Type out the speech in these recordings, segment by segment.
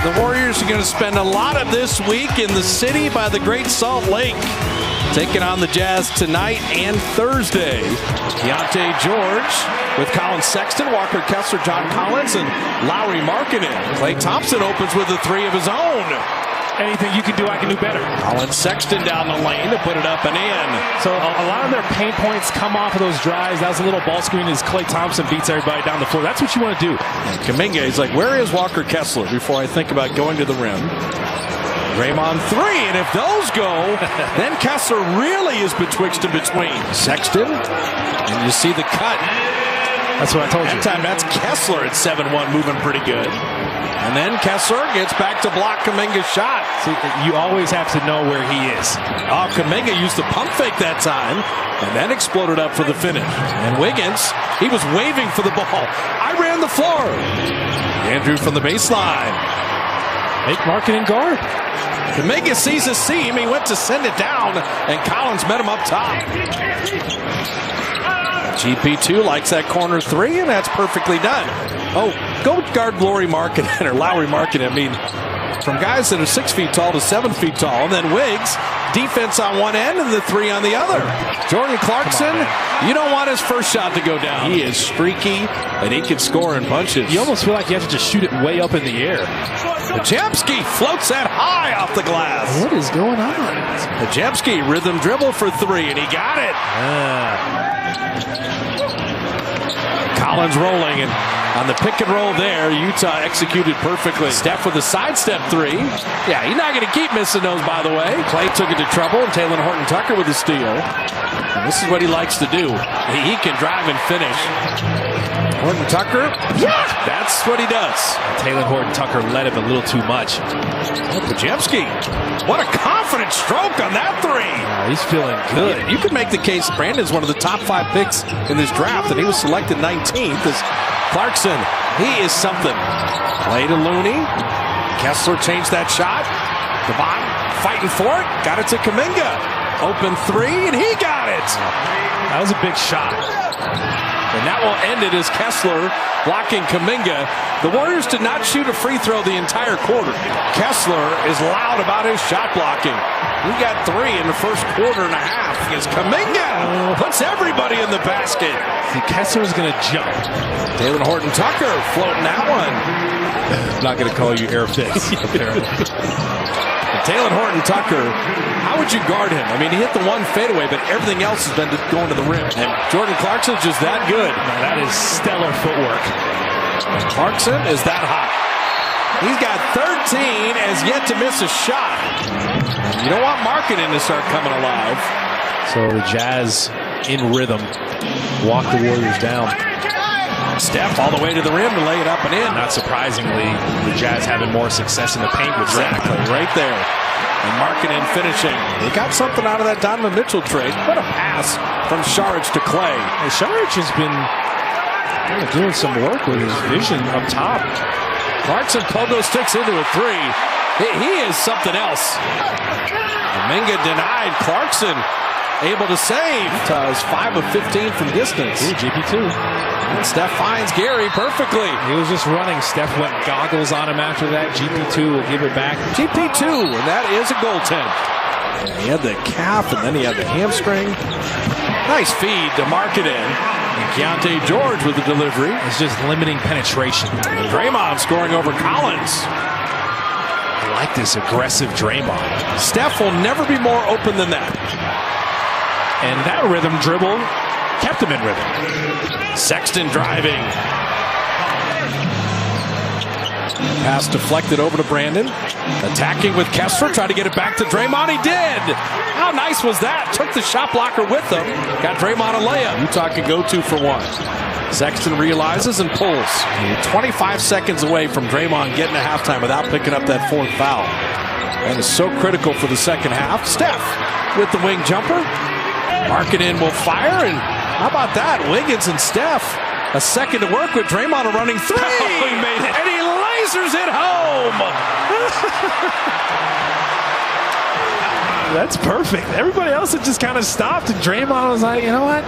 The Warriors are going to spend a lot of this week in the city by the Great Salt Lake, taking on the Jazz tonight and Thursday. Keontae George with Colin Sexton, Walker Kessler, John Collins, and Lauri Markkanen. Klay Thompson opens with a three of his own. Anything you can do, I can do better. Colin Sexton down the lane to put it up and in. So a lot of their paint points come off of those drives. That was a little ball screen as Klay Thompson beats everybody down the floor. That's what you want to do. Kuminga is like, where is Walker Kessler before I think about going to the rim? Draymond three, and if those go, then Kessler really is betwixt and between. Sexton, and you see the cut. That's what I told you. That time, that's Kessler at 7-1, moving pretty good. And then Kessler gets back to block Kuminga's shot. See, you always have to know where he is. Oh, Kuminga used the pump fake that time, and then exploded up for the finish. And Wiggins, he was waving for the ball. I ran the floor. Andrew from the baseline. Make Markkanen guard. Kuminga sees a seam. He went to send it down, and Collins met him up top. GP2 likes that corner three, and that's perfectly done. Oh, go guard Lauri Markkanen, or Lauri Markkanen. I mean, from guys that are 6 feet tall to 7 feet tall. And then Wiggs, defense on one end and the three on the other. Jordan Clarkson, you don't want his first shot to go down. He is streaky, and he can score in bunches. You almost feel like you have to just shoot it way up in the air. Podziemski floats that high off the glass. What is going on? Podziemski rhythm dribble for three, and he got it. Collins rolling, and on the pick and roll there, Utah executed perfectly. Steph with a sidestep three. Yeah, he's not going to keep missing those, by the way. Klay took it to trouble, and Taylor Horton-Tucker with a steal. And this is what he likes to do. He can drive and finish. Horton-Tucker, that's what he does. Taylor Horton-Tucker led him a little too much. Oh, Podziemski, what a confident stroke on that three. He's feeling good. You could make the case Brandon's one of the top 5 picks in this draft, and he was selected 19th. As Clarkson, he is something. Play to Looney. Kessler changed that shot. Devon fighting for it. Got it to Kuminga. Open three, and he got it. That was a big shot. And that will end it as Kessler blocking Kuminga. The Warriors did not shoot a free throw the entire quarter. Kessler is loud about his shot blocking. He got 3 in the first quarter and a half. As Kuminga puts everybody in the basket. See, Kessler's going to jump. Taylor Horton-Tucker floating that one. I'm not going to call you air fits, apparently. Taylor Horton-Tucker, how would you guard him? I mean, he hit the one fadeaway, but everything else has been going to the rim. And Jordan Clarkson's just that good. Now, that is stellar footwork. And Clarkson is that hot. He's got 13, has yet to miss a shot. You don't want Markkanen to start coming alive. So the Jazz in rhythm walk the Warriors down. Steph all the way to the rim to lay it up and in. Not surprisingly, the Jazz having more success in the paint with exactly right there. And Markkanen finishing. They got something out of that Donovan Mitchell trade. What a pass from Saric to Klay. And Saric has been doing some work with his vision up top. Clarkson pogo sticks into a three. He is something else. Kuminga denied. Clarkson able to save. Utah is 5 of 15 from distance. Ooh, GP2. And Steph finds Gary perfectly. He was just running. Steph went goggles on him after that. GP2 will give it back. GP2, and that is a goaltend. He had the calf, and then he had the hamstring. Nice feed to Markkanen. And Keontae George with the delivery. It's just limiting penetration. Draymond scoring over Collins. I like this aggressive Draymond. Steph will never be more open than that. And that rhythm dribble kept him in rhythm. Sexton driving. Pass deflected over to Brandon. Attacking with Kessler. Tried to get it back to Draymond. He did. How nice was that? Took the shot blocker with him. Got Draymond a layup. Utah can go 2 for 1. Sexton realizes and pulls. 25 seconds away from Draymond getting to halftime without picking up that 4th foul. And is so critical for the second half. Steph with the wing jumper. Markkanen will fire, and how about that? Wiggins and Steph. A second to work with. Draymond a running three. Oh, he made it. And he lasers it home. That's perfect. Everybody else had just kind of stopped, and Draymond was like, you know what?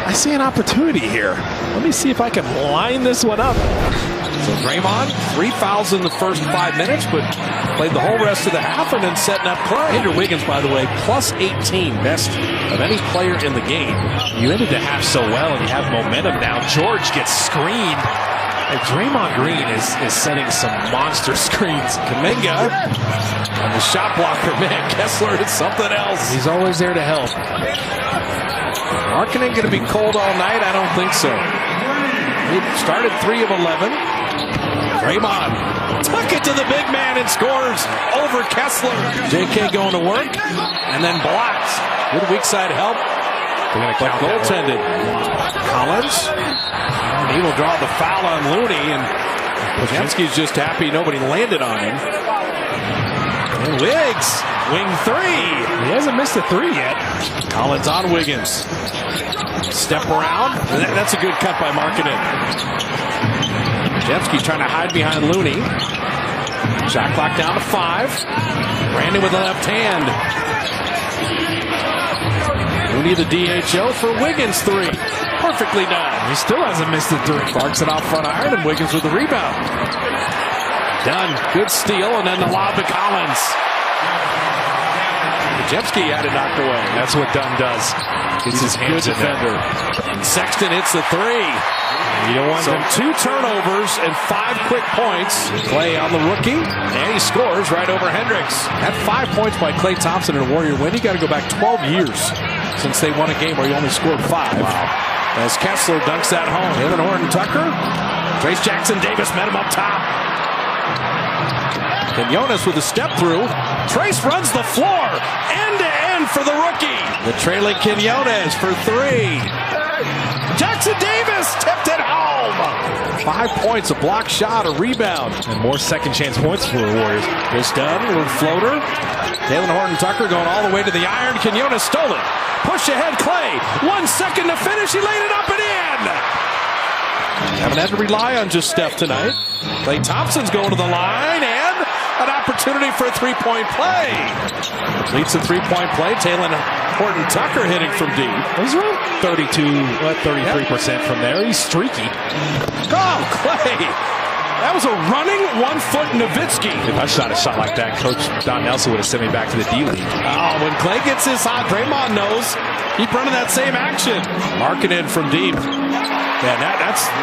I see an opportunity here. Let me see if I can line this one up. So Draymond, 3 fouls in the first 5 minutes, but played the whole rest of the half and then setting up Clay. Andrew Wiggins, by the way, plus 18, best of any player in the game. You ended the half so well and you have momentum now. George gets screened. And Draymond Green is setting some monster screens. Kuminga and the shot blocker, man, Kessler is something else. He's always there to help. Markkanen going to be cold all night? I don't think so. He started 3 of 11. Draymond took it to the big man and scores over Kessler. JK going to work and then blocks. Good weak side help. They're going to count goaltended. Collins. He will draw the foul on Looney, and Podziemski's just happy nobody landed on him. And Wiggs, wing 3. He hasn't missed a 3 yet. Collins on Wiggins. Step around. That's a good cut by Markkanen. Podziemski trying to hide behind Looney. Shot clock down to 5. Brandon with the left hand. Looney the DHO for Wiggins 3. Perfectly done. He still hasn't missed a 3. Clarkson off front iron and Wiggins with the rebound. Done. Good steal and then the lob to Collins. Podziemski had it knocked away. That's what Dunn does. Gets his hands in there. And Sexton hits the 3. You don't want so 2 turnovers and 5 quick points. Clay on the rookie, and he scores right over Hendricks. At 5 points by Klay Thompson in a Warrior win. You got to go back 12 years since they won a game where he only scored 5. Wow. As Kessler dunks that home. Jalen Horton-Tucker. Trace Jackson-Davis met him up top. Quinones with a step through. Trace runs the floor. End to end for the rookie. The trailing Quinones for 3. Jackson-Davis tipped it home. 5 points, a block shot, a rebound. And more second chance points for the Warriors. This done, little floater. Jalen Horton-Tucker going all the way to the iron. Quinones stole it. Push ahead, Clay. 1 second to finish. He laid it up and in. Haven't had to rely on just Steph tonight. Klay Thompson's going to the line and an opportunity for a 3-point play. Leads the 3-point play. Jalen Horton-Tucker hitting from deep. He's around 33% from there. He's streaky. Oh, Clay. That was a running 1-foot Nowitzki. If I shot a shot like that, Coach Don Nelson would have sent me back to the D-League. Oh, when Clay gets his hot, Draymond knows. Keep running that same action. Markkanen from deep. Yeah,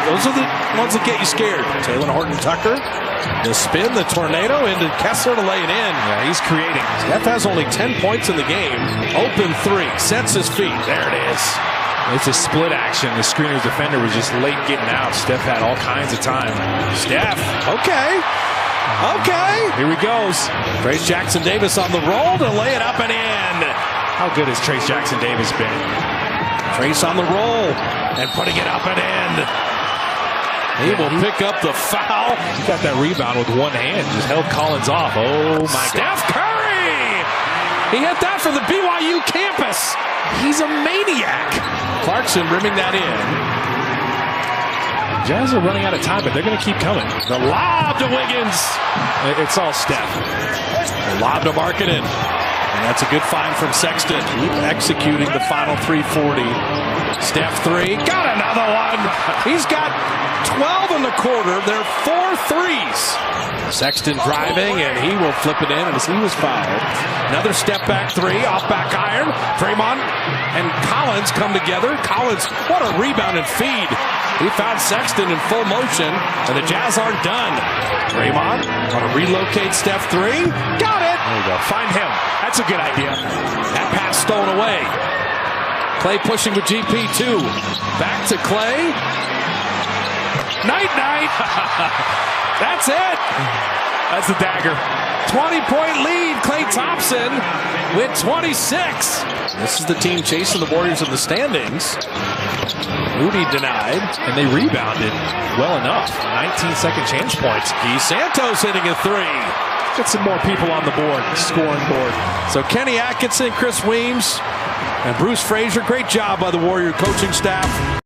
those are the ones that get you scared. Jalen Horton-Tucker, the spin, the tornado into Kessler to lay it in. Yeah, he's creating. Steph has only 10 points in the game. Open 3, sets his feet. There it is. It's a split action. The screener's defender was just late getting out. Steph had all kinds of time. Steph, okay. Here he goes. Trace Jackson-Davis on the roll to lay it up and in. How good has Trace Jackson-Davis been? Trace on the roll and putting it up and in. He will pick up the foul. He got that rebound with one hand. Just held Collins off. Oh, my God. Steph Curry! He hit that from the BYU campus. He's a maniac. Clarkson rimming that in. Jazz are running out of time, but they're going to keep coming. The lob to Wiggins. It's all Steph. The lob to Markkanen. And that's a good find from Sexton. Executing the final 340. Steph 3. Got another one. He's got 12 in the quarter. There are 4 threes. Sexton driving, and he will flip it in as he was fouled. Another step back 3 off back iron. Draymond and Collins come together. Collins, what a rebound and feed. He found Sexton in full motion, and the Jazz aren't done. Draymond want to relocate Steph 3. Got it. There you go. Find him. That's a good idea. That pass stolen away. Clay pushing with GP2. Back to Clay. Night. That's it. That's the dagger. 20-point lead. Klay Thompson with 26. This is the team chasing the Warriors in the standings. Moody denied. And they rebounded well enough. 19 second chance points. Guy Santos hitting a 3. Get some more people on the board, scoring board. So Kenny Atkinson, Chris Weems, and Bruce Frazier. Great job by the Warrior coaching staff.